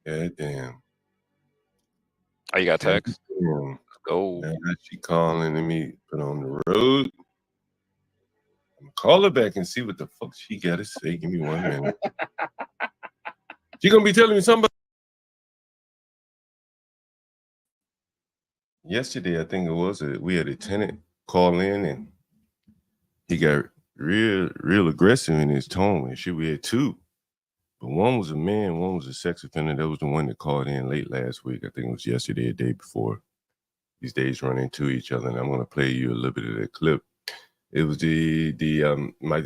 God damn. Oh, you got text? Damn. Go. Now she calling me put on the road. Call her back and see what the fuck she got to say. Give me 1 minute. She gonna be telling me something. Yesterday, I think it was, we had a tenant call in and he got real aggressive in his tone and shit. We had two, but one was a man, one was a sex offender. That was the one that called in late last week. I think it was yesterday, a day before. These days run into each other, and I'm gonna play you a little bit of that clip. It was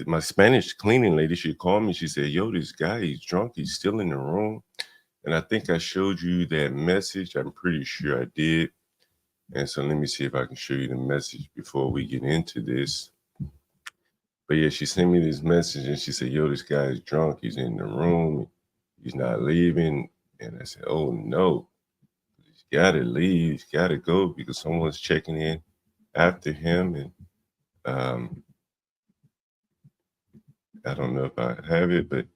my Spanish cleaning lady. She called me. She said, "Yo, this guy, he's drunk. He's still in the room." And I think I showed you that message. I'm pretty sure I did. And so let me see if I can show you the message before we get into this. But yeah, she sent me this message and she said, "Yo, this guy is drunk. He's in the room. He's not leaving." And I said, "Oh no, he's got to leave. He's got to go because someone's checking in after him." And I don't know if I have it, but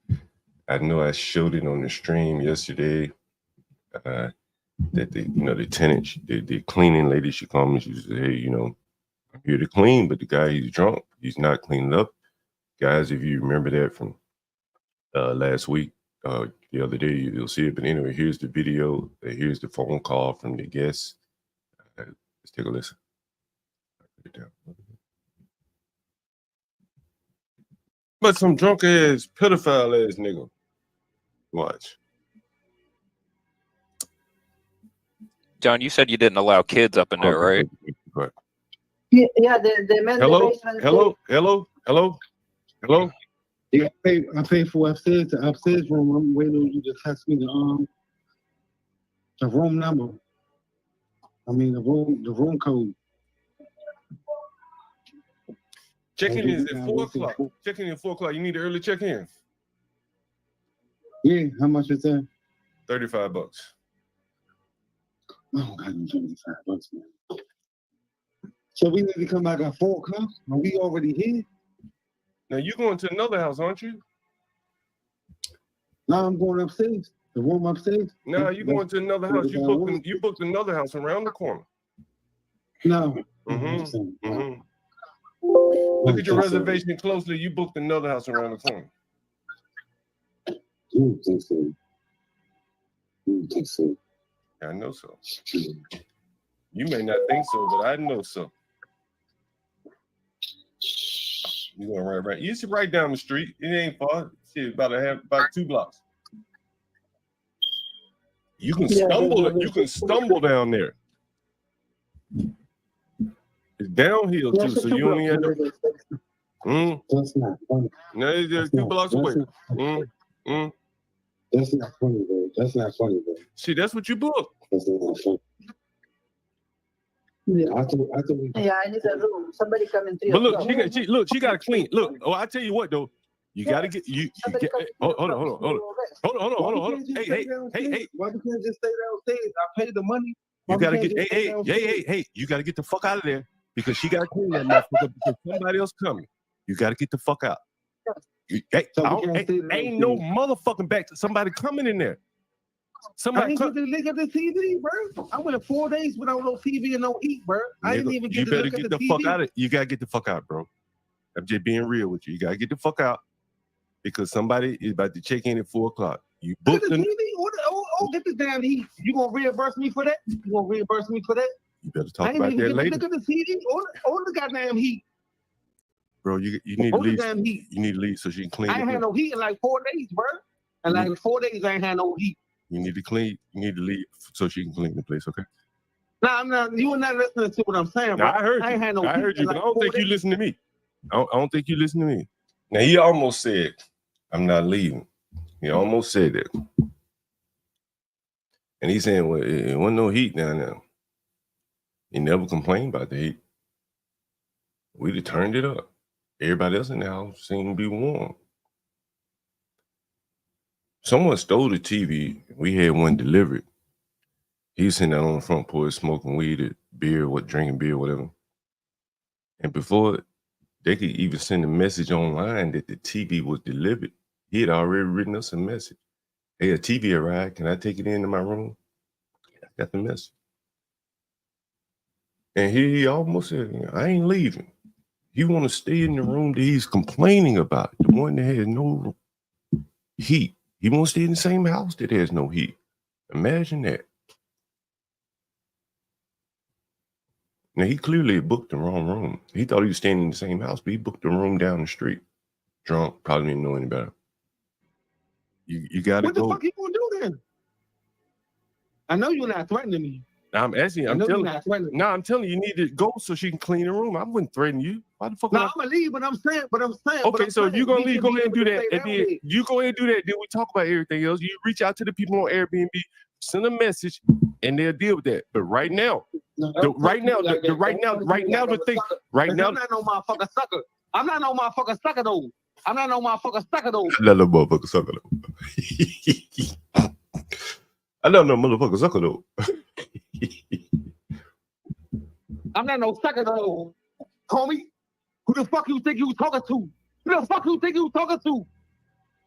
I know I showed it on the stream yesterday. That the tenant, the cleaning lady, she called me. She said, "Hey, I'm here to clean, but the guy, he's drunk. He's not cleaning up." Guys, if you remember that from last week, the other day, you'll see it. But anyway, here's the video. Here's the phone call from the guest. Let's take a listen. But some drunk ass, pedophile ass nigga. Watch. John, you said you didn't allow kids up in there, right? Yeah, the men. Hello, the hello. Yeah, I paid for the upstairs room. I'm waiting on you to text me the room number. I mean the room code. Check-in is at 4 o'clock. Check-in at 4 o'clock. You need an early check-in. Yeah, how much is that? $35. Oh, God, $25, man. So we need to come back at 4 o'clock? Are we already here? Now you going to another house, aren't you? No, I'm going upstairs. The room upstairs. No, you going to another house. You booked another house around the corner. No. Look at your reservation closely. You booked another house around the corner. You think so? You think so? I know so. You may not think so, but I know so. You going right? You sit right down the street. It ain't far. Shit, about 2 blocks. You can stumble. You can stumble down there. It's downhill too, so you only have to. That's not funny. No, it's just 2 blocks away. That's not funny, bro. That's not funny, bro. See, that's what you booked. That's not funny. Yeah, I thought I need a room. Somebody come in 3 But o'clock. look, she got to clean. Look, I tell you what though, you got to get you. Hold on. Hey. Why can't you just stay downstairs? I paid the money. You got to get. Hey. You got to get the fuck out of there because she got to clean that motherfucker because somebody else coming. You got to get the fuck out. Ain't no motherfucking back to somebody coming in there. I didn't get to look at the TV, bro. I went 4 days without no TV and no eat, bro. I didn't even get to look at the TV. You better get the fuck out of it. You gotta get the fuck out, bro. I'm just being real with you. You gotta get the fuck out because somebody is about to check in at 4 o'clock. You booked the TV. Get the damn heat. You gonna reimburse me for that? You better talk about that later. Look at the TV. All the goddamn heat. Bro, you need to leave. You need to leave so she can clean. I ain't had no heat in like 4 days, bro. And like 4 days, I ain't had no heat. You need to clean. You need to leave so she can clean the place, okay? Nah, you were not listening to what I'm saying, bro. I heard you. I heard you, but I don't think you listen to me. I don't think you listen to me. Now, he almost said, "I'm not leaving." He almost said that. And he's saying, well, it wasn't no heat down there. He never complained about the heat. We'd have turned it up. Everybody else in the house seemed to be warm. Someone stole the TV. We had one delivered. He was sitting out on the front porch smoking weed, drinking beer, whatever. And before they could even send a message online that the TV was delivered, he had already written us a message. Hey, a TV arrived. Can I take it into my room? I got the message. And he almost said, I ain't leaving. He want to stay in the room that he's complaining about, the one that has no heat. He wants to stay in the same house that has no heat. Imagine that. Now, he clearly booked the wrong room. He thought he was staying in the same house, but he booked the room down the street. Drunk, probably didn't know any better. You got to go. What the fuck you gonna do then? I know you're not threatening me. I'm asking. I'm telling you, you need to go so she can clean the room. I wouldn't threaten you. Why the fuck? No, I'm gonna leave, but I'm saying. Okay, so if you're gonna leave, go ahead and do that. And then you go ahead and do that. Then we talk about everything else. You reach out to the people on Airbnb, send a message, and they'll deal with that. But right now, right now, I'm not no motherfucking sucker. I'm not no motherfucking sucker though. I'm not no motherfucking sucker though. I don't know motherfucker sucker though. I'm not no sucker though, homie. Who the fuck you think you talking to? Who the fuck you think you talking to?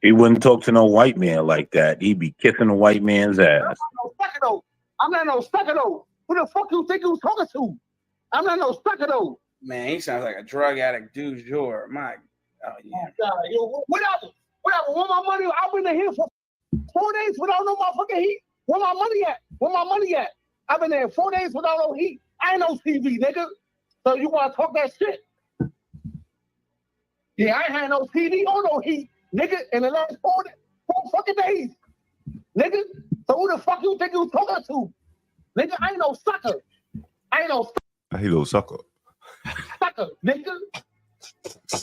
He wouldn't talk to no white man like that. He'd be kissing a white man's ass. I'm not no sucker though. Who the fuck you think you talking to? I'm not no sucker though. Man, he sounds like a drug addict du jour. My, oh yeah. Whatever. Want my money? I've been here for 4 days without no motherfucking heat. Where my money at? I've been there 4 days without no heat. I ain't no TV, nigga. So you want to talk that shit? Yeah, I ain't had no TV or no heat, nigga, in the last 4 fucking days. Nigga, so who the fuck you think you talking to? Nigga, I ain't no sucker. I ain't no sucker, nigga.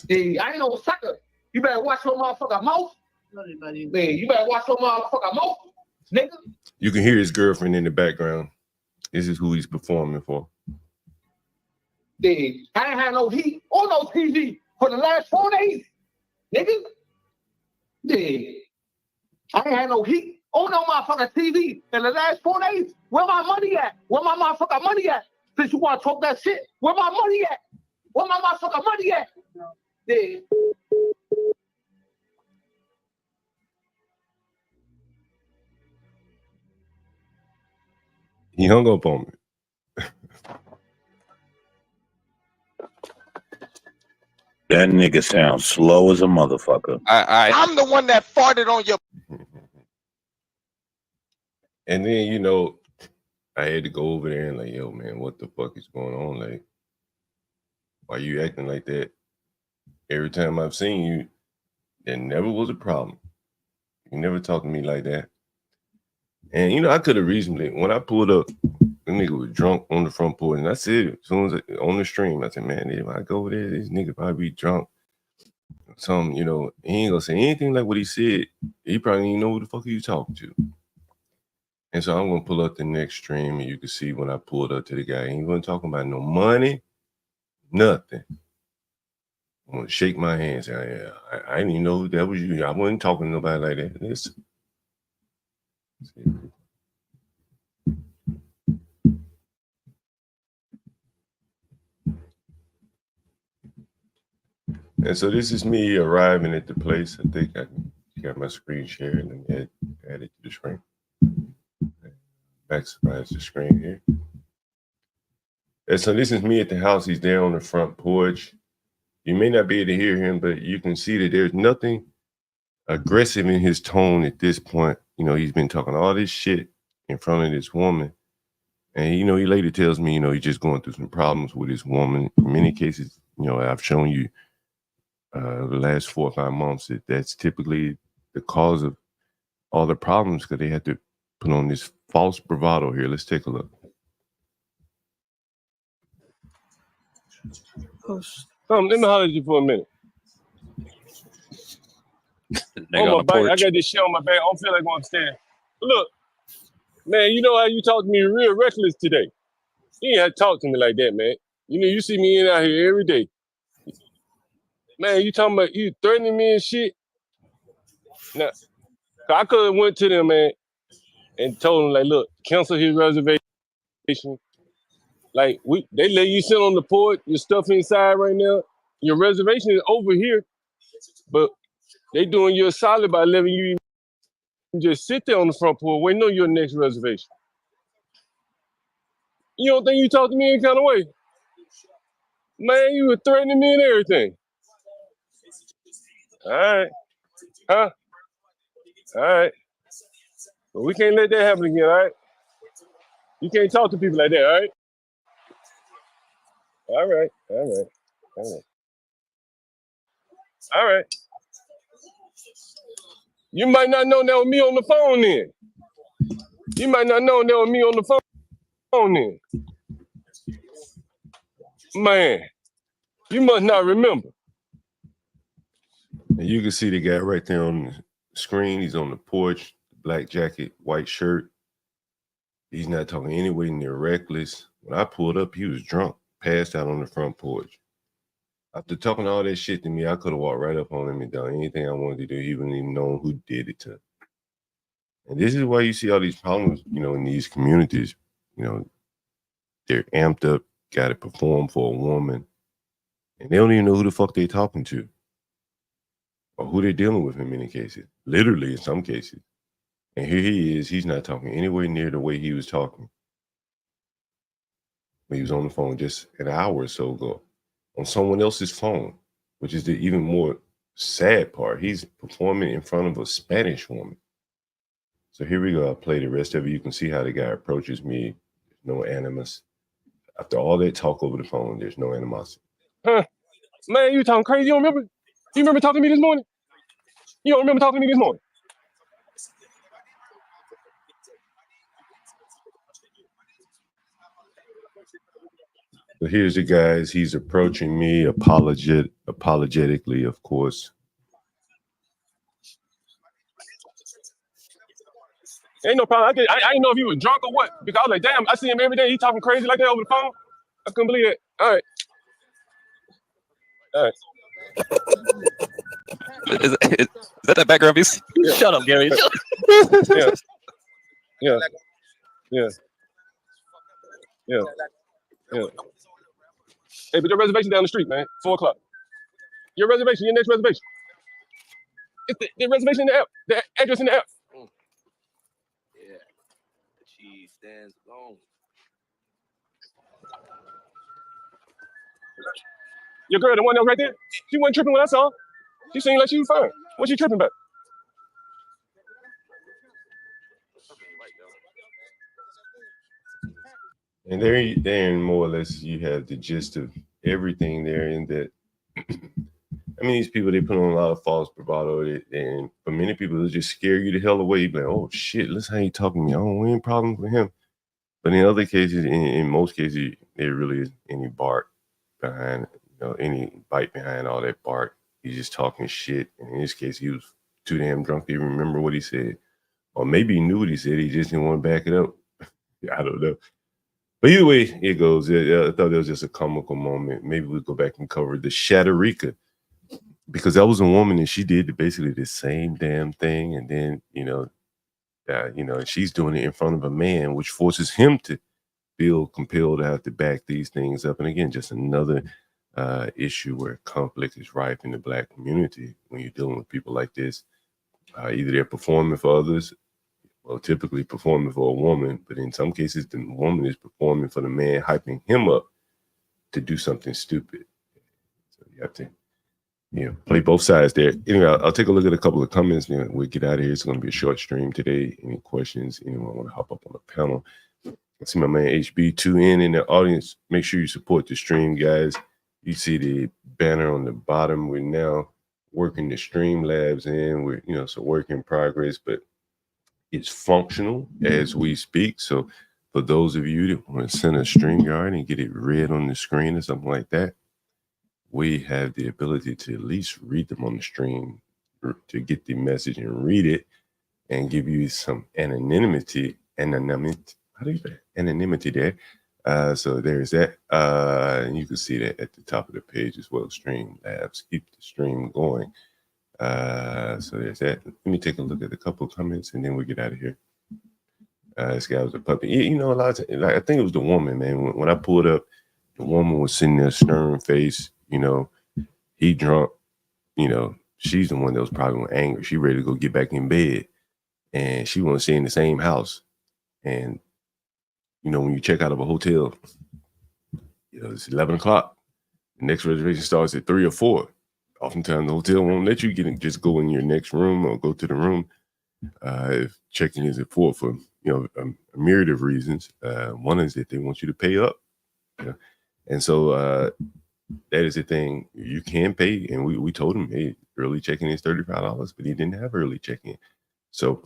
Yeah, I ain't no sucker. You better watch your motherfucking mouth. Man, you better watch your motherfucking mouth, nigga. You can hear his girlfriend in the background. This is who he's performing for. Yeah, I ain't had no heat or no TV for the last 4 days, nigga. Yeah, I ain't had no heat or no motherfucking TV in the last 4 days. Where my money at? Where my motherfucking money at? Since you want to talk that shit, where my money at? Where my motherfucking money at? Yeah. He hung up on me. That nigga sounds slow as a motherfucker. I'm the one that farted on your. And then, you know, I had to go over there and like, yo, man, what the fuck is going on? Like, why you acting like that? Every time I've seen you, there never was a problem. You never talked to me like that. And, you know, I could have reasonably, when I pulled up, the nigga was drunk on the front porch. And I said, as soon as on the stream, I said, man, if I go over there, this nigga probably be drunk. Some, you know, he ain't gonna say anything like what he said. He probably didn't know who the fuck he was talking to. And so I'm gonna pull up the next stream, and you can see when I pulled up to the guy, he wasn't talking about no money, nothing. I'm gonna shake my hands. I didn't even know that was you. I wasn't talking to nobody like that. Listen. And so this is me arriving at the place. I think I got my screen shared and add it to the screen. Maximize the screen here. And so this is me at the house. He's there on the front porch. You may not be able to hear him, but you can see that there's nothing aggressive in his tone at this point. You know, he's been talking all this shit in front of this woman. And, you know, he later tells me, you know, he's just going through some problems with his woman. In many cases, you know, I've shown you the last 4 or 5 months that's typically the cause of all the problems because they had to put on this false bravado here. Let's take a look. Let me holler at you for a minute. On my bike, I got this shit on my back. I don't feel like going upstairs. Look, man, you know how you talk to me real reckless today. You ain't have to talk to me like that, man. You know, you see me in out here every day. Man, you talking about you threatening me and shit? Now, I could have went to them, man, and told them, like, look, cancel his reservation. Like, they let you sit on the porch, your stuff inside right now. Your reservation is over here, but they doing you a solid by letting you You just sit there on the front porch waiting on your next reservation. You don't think you talk to me any kind of way? Man, you were threatening me and everything. All right. Huh? All right. But we can't let that happen again, all right? You can't talk to people like that, all right? All right. All right. All right. All right. You might not know that was me on the phone then. You might not know that was me on the phone then. Man, you must not remember. And you can see the guy right there on the screen. He's on the porch, black jacket, white shirt. He's not talking anywhere near reckless. When I pulled up, he was drunk, passed out on the front porch. After talking all that shit to me, I could have walked right up on him and done anything I wanted to do. He wouldn't even know who did it to him. And this is why you see all these problems, in these communities. They're amped up, got to perform for a woman, and they don't even know who the fuck they're talking to or who they're dealing with in many cases, literally in some cases. And here he is, he's not talking anywhere near the way he was talking when he was on the phone just an hour or so ago on someone else's phone, which is the even more sad part. He's performing in front of a Spanish woman. So here we go. I'll play the rest of it. You can see how the guy approaches me. No animus. After all that talk over the phone, there's no animosity. Huh? Man, you talking crazy. You don't remember? You remember talking to me this morning? You don't remember talking to me this morning? So here's the guys. He's approaching me apologetically, of course. Ain't no problem. I didn't know if he was drunk or what. Because I was like, damn, I see him every day. He talking crazy like that over the phone. I couldn't believe it. All right. All right. Is that background piece? Yeah. Shut up, Gary. Yeah. Yeah. Yeah. Yeah. Yeah. Hey, but your reservation down the street, man. 4 o'clock. Your reservation, your next reservation. It's the reservation in the app. The address in the app. Yeah. The cheese stands alone. Your girl, the one that was right there, she wasn't tripping when I saw her. She seemed like she was fine. What's she tripping about? And there, more or less, you have the gist of everything there. In that, these people, they put on a lot of false bravado, and for many people, they'll just scare you the hell away. You'd be like, oh shit, listen how he talking to me. I don't want any problems with him. But in other cases, in most cases, there really is any bark behind, any bite behind all that bark. He's just talking shit. And in this case, he was too damn drunk to even remember what he said. Or maybe he knew what he said, he just didn't want to back it up. I don't know. But either way it goes, I thought it was just a comical moment. Maybe we'll go back and cover the Shatterika, because that was a woman and she did basically the same damn thing. And then, she's doing it in front of a man, which forces him to feel compelled to have to back these things up. And again, just another issue where conflict is rife in the Black community when you're dealing with people like this. Either they're performing for others, well, typically performing for a woman, but in some cases, the woman is performing for the man, hyping him up to do something stupid. So you have to, play both sides there. Anyway, I'll take a look at a couple of comments. We'll get out of here. It's going to be a short stream today. Any questions? Anyone want to hop up on the panel? I see my man HB2N in the audience. Make sure you support the stream, guys. You see the banner on the bottom. We're now working the Streamlabs in. We're, it's a work in progress, but it's functional as we speak. So for those of you that want to send a StreamYard and get it read on the screen or something like that, we have the ability to at least read them on the stream, to get the message and read it and give you some anonymity. How do you say anonymity there? So there's that. And you can see that at the top of the page as well. Streamlabs, keep the stream going. So there's that. Let me take a look at a couple of comments and then we'll get out of here. This guy was a puppy. A lot of times, I think it was the woman, man. When I pulled up, the woman was sitting there stern face, he drunk, she's the one that was probably angry. She ready to go get back in bed. and she want to stay in the same house. And you know, when you check out of a hotel, you know, it's 11 o'clock. The next reservation starts at 3 or 4. Oftentimes, the hotel won't let you just go in your next room or go to the room if check-in is at 4 for, you know, a myriad of reasons. One is that they want you to pay up. You know? And so that is the thing. You can pay. And we told him, hey, early check-in is $35, but he didn't have early check-in. So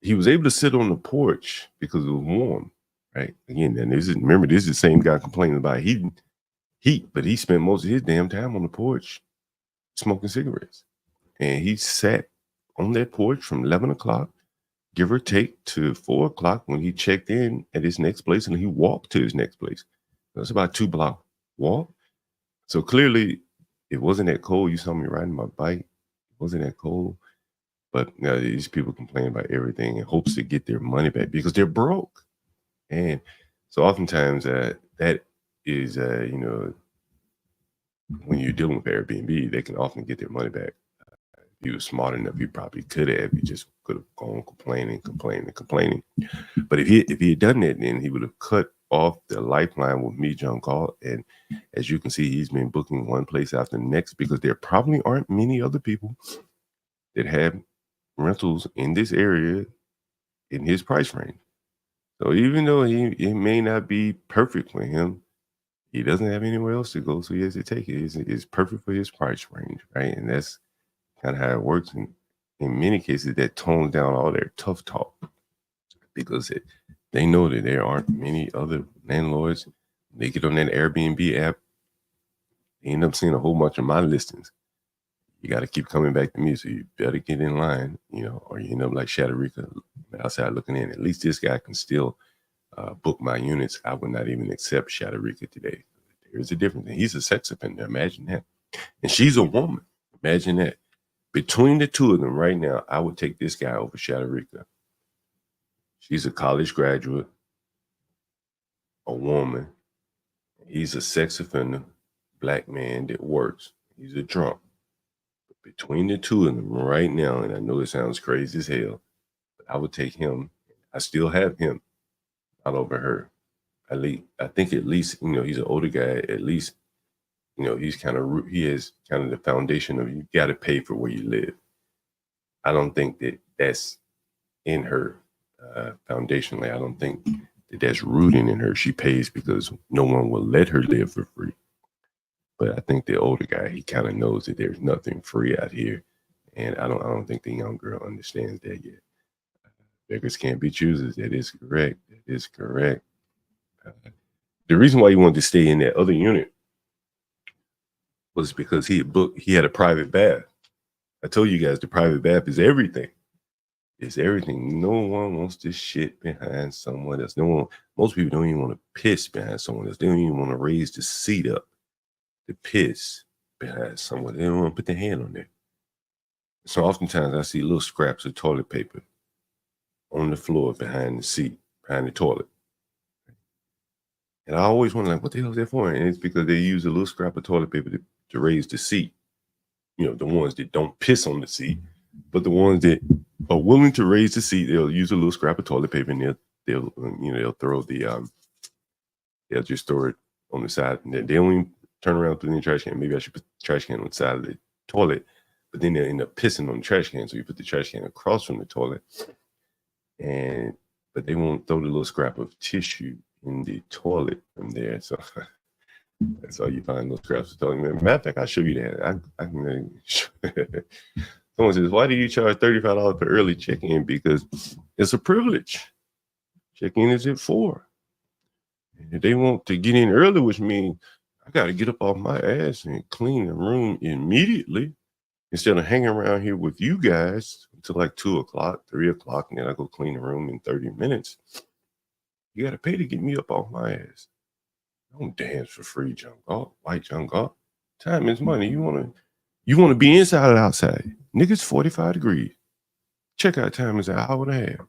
he was able to sit on the porch because it was warm, right? Again, and this is the same guy complaining about heat, but he spent most of his damn time on the porch smoking cigarettes. And he sat on that porch from 11 o'clock, give or take, to 4 o'clock when he checked in at his next place, and he walked to his next place. That's about a 2-block walk. So clearly, it wasn't that cold. You saw me riding my bike. It wasn't that cold. But you know, these people complain about everything in hopes to get their money back because they're broke. And so oftentimes that is, you know, when you're dealing with Airbnb, they can often get their money back. If he was smart enough, he probably could have. He just could have gone complaining. But if he had done that, then he would have cut off the lifeline with me, John Galt. And as you can see, he's been booking one place after the next because there probably aren't many other people that have rentals in this area in his price range. So even though it may not be perfect for him, he doesn't have anywhere else to go, so he has to take it. It's perfect for his price range, right? And that's kind of how it works. And in many cases, that tones down all their tough talk because they know that there aren't many other landlords. They get on that Airbnb app, they end up seeing a whole bunch of my listings. You got to keep coming back to me, so you better get in line, you know, or you end up like Shatterika outside looking in. At least this guy can still book my units. I would not even accept Shatterika today. There's a difference. He's a sex offender. Imagine that. And she's a woman. Imagine that. Between the two of them right now, I would take this guy over Shatterika. She's a college graduate, a woman. He's a sex offender, black man that works. He's a drunk. But between the two of them right now, and I know it sounds crazy as hell, but I would take him. I still have him, not over her. I think at least, you know, he's an older guy. At least, you know, he has kind of the foundation of you got to pay for where you live. I don't think that that's in her foundationally. I don't think that that's rooting in her. She pays because no one will let her live for free. But I think the older guy, he kind of knows that there's nothing free out here, and I don't think the young girl understands that yet. Beggars can't be choosers. That is correct. That is correct. The reason why he wanted to stay in that other unit was because he had a private bath. I told you guys the private bath is everything. It's everything. No one wants to shit behind someone else. Most people don't even want to piss behind someone else. They don't even want to raise the seat up to piss behind someone. They don't want to put their hand on there. So oftentimes I see little scraps of toilet paper on the floor behind the seat, behind the toilet. And I always wonder, like, what the hell is that for? And it's because they use a little scrap of toilet paper to raise the seat. You know, the ones that don't piss on the seat, but the ones that are willing to raise the seat, they'll use a little scrap of toilet paper and they'll throw they'll just throw it on the side. And they don't even turn around, put it in the trash can. Maybe I should put the trash can on the side of the toilet, but then they'll end up pissing on the trash can. So you put the trash can across from the toilet, but they won't throw the little scrap of tissue in the toilet from there. So that's how you find those scraps of toilet. Matter of fact, I'll show you that. I can. Someone says, "Why do you charge $35 for early check-in?" Because it's a privilege. Check-in is at 4. And if they want to get in early, which means I got to get up off my ass and clean the room immediately instead of hanging around here with you guys until like 2 o'clock, 3 o'clock, and then I go clean the room in 30 minutes. You got to pay to get me up off my ass. Don't dance for free, John Galt, white John Galt. Time is money. You want to be inside or outside? Niggas 45 degrees. Checkout time is an hour and a half.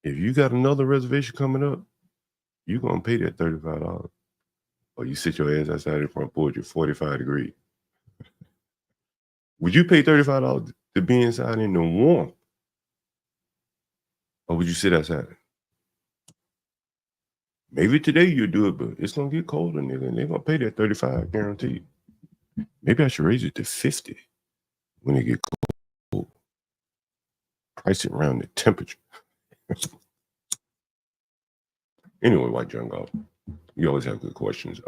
If you got another reservation coming up, you're going to pay that $35. Or you sit your ass outside the front porch at 45 degrees. Would you pay $35 to be inside in the warmth Or would you sit outside? Maybe today you'll do it, but it's gonna get colder, nigga, and they're gonna pay that 35 guaranteed. Maybe I should raise it to 50 when it get cold. Price it around the temperature. Anyway, White John Galt, you always have good questions.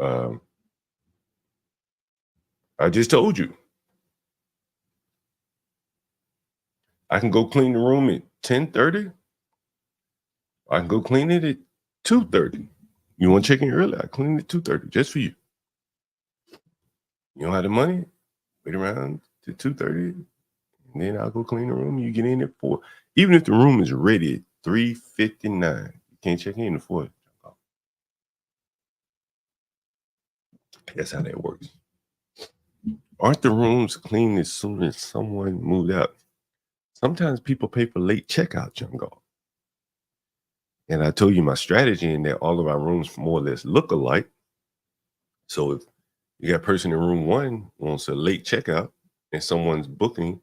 I just told you. I can go clean the room at 10:30. I can go clean it at 2:30. You want to check in early? I clean it at 2:30 just for you. You don't have the money? Wait around to 2:30, and then I'll go clean the room. You get in at 4. Even if the room is ready at 3:59, you can't check in at 4. That's how that works. Aren't the rooms clean as soon as someone moved out? Sometimes people pay for late checkout, John Galt. And I told you my strategy in that all of our rooms more or less look alike. So if you got a person in room 1 wants a late checkout and someone's booking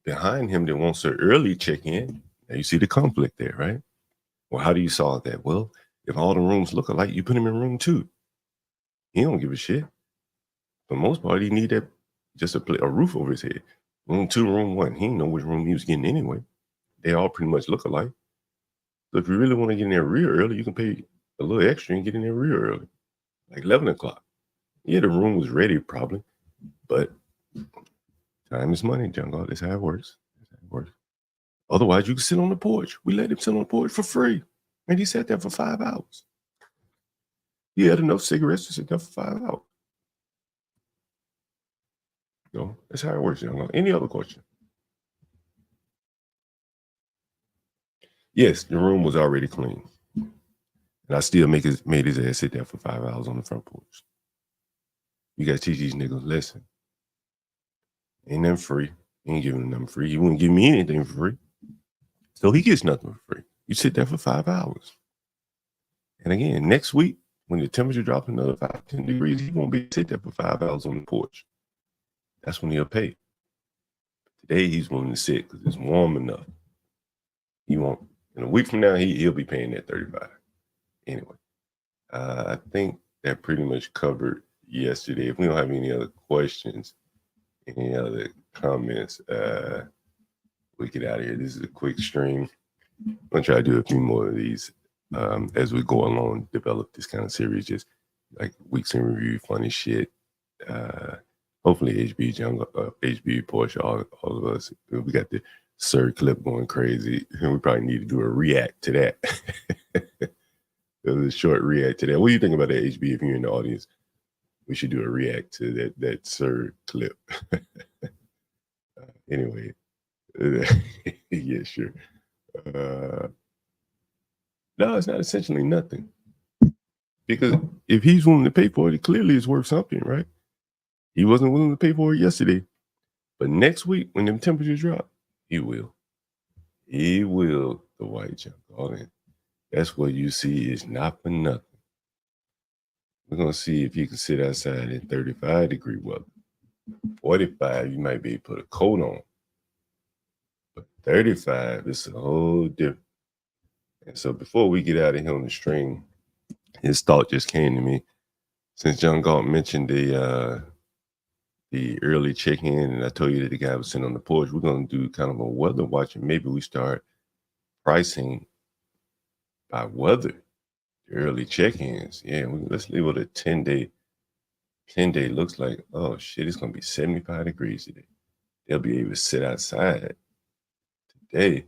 behind him that wants an early check-in, now you see the conflict there, right? Well, how do you solve that? Well, if all the rooms look alike, you put him in room 2. He don't give a shit. For the most part, he need that just a roof over his head. Room 2, room 1. He didn't know which room he was getting anyway. They all pretty much look alike. So if you really want to get in there real early, you can pay a little extra and get in there real early, like 11 o'clock. Yeah, the room was ready probably, but time is money, John Galt. That's how it works. That's how it works. Otherwise, you can sit on the porch. We let him sit on the porch for free, and he sat there for 5 hours. He had enough cigarettes to sit there for 5 hours. No, that's how it works, John Galt. Any other question? Yes, the room was already clean. And I still made his ass sit there for 5 hours on the front porch. You gotta teach these niggas, listen. Ain't nothing free. He ain't giving nothing free. He wouldn't give me anything for free. So he gets nothing for free. You sit there for 5 hours. And again, next week, when the temperature drops another 5, 10 degrees, he won't be sit there for 5 hours on the porch. That's when he'll pay. Today he's willing to sit because it's warm enough. He won't. In a week from now, he'll be paying that 35. Anyway, I think that pretty much covered yesterday. If we don't have any other questions, any other comments, we get out of here. This is a quick stream. I'm gonna try to do a few more of these as we go along, develop this kind of series, just like weeks in review, funny shit. Hopefully HB Porsche, all of us, we got the Sir clip going crazy, and we probably need to do a react to that. A short react to that. What do you think about that, HB? If you're in the audience, we should do a react to that Sir clip. Anyway, yeah, sure. No, it's not essentially nothing. Because if he's willing to pay for it, it clearly is worth something, right? He wasn't willing to pay for it yesterday. But next week, when them temperatures drop, he will. He will, the White John Galt. That's what you see is not for nothing. We're going to see if you can sit outside in 35-degree weather. 45, you might be able to put a coat on. But 35, it's a whole different. And so before we get out of here on the stream, his thought just came to me. Since John Galt mentioned the early check-in, and I told you that the guy was sitting on the porch, we're going to do kind of a weather watch, and maybe we start pricing by weather, the early check-ins. Yeah, let's leave it a 10-day. 10-day looks like, oh shit, it's going to be 75 degrees today. They'll be able to sit outside today.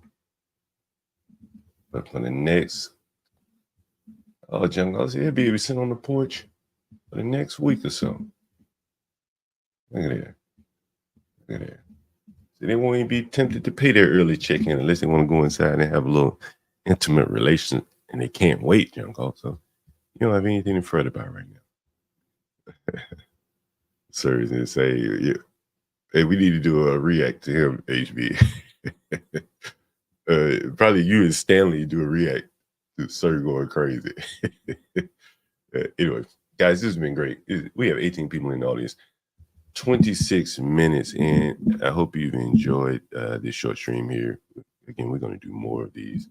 But for the next, John Galt said he'll be able to sit on the porch for the next week or so. Look at that. Look at that. So they won't even be tempted to pay their early check-in unless they want to go inside and have a little intimate relation, and they can't wait, John Galt. So you don't have anything to fret about right now. Sir is going to say, yeah, hey, we need to do a react to him, HB. Probably you and Stanley do a react to Sir going crazy. Anyway, guys, this has been great. We have 18 people in the audience. 26 minutes in. I hope you've enjoyed this short stream here. Again, we're going to do more of these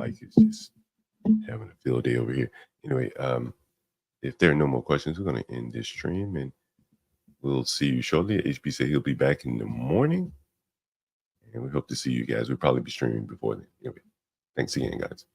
mic is just having a field day over here. Anyway, if there are no more questions, we're going to end this stream, and we'll see you shortly. HB said he'll be back in the morning, and we hope to see you guys. We'll probably be streaming before then. Anyway, thanks again, guys.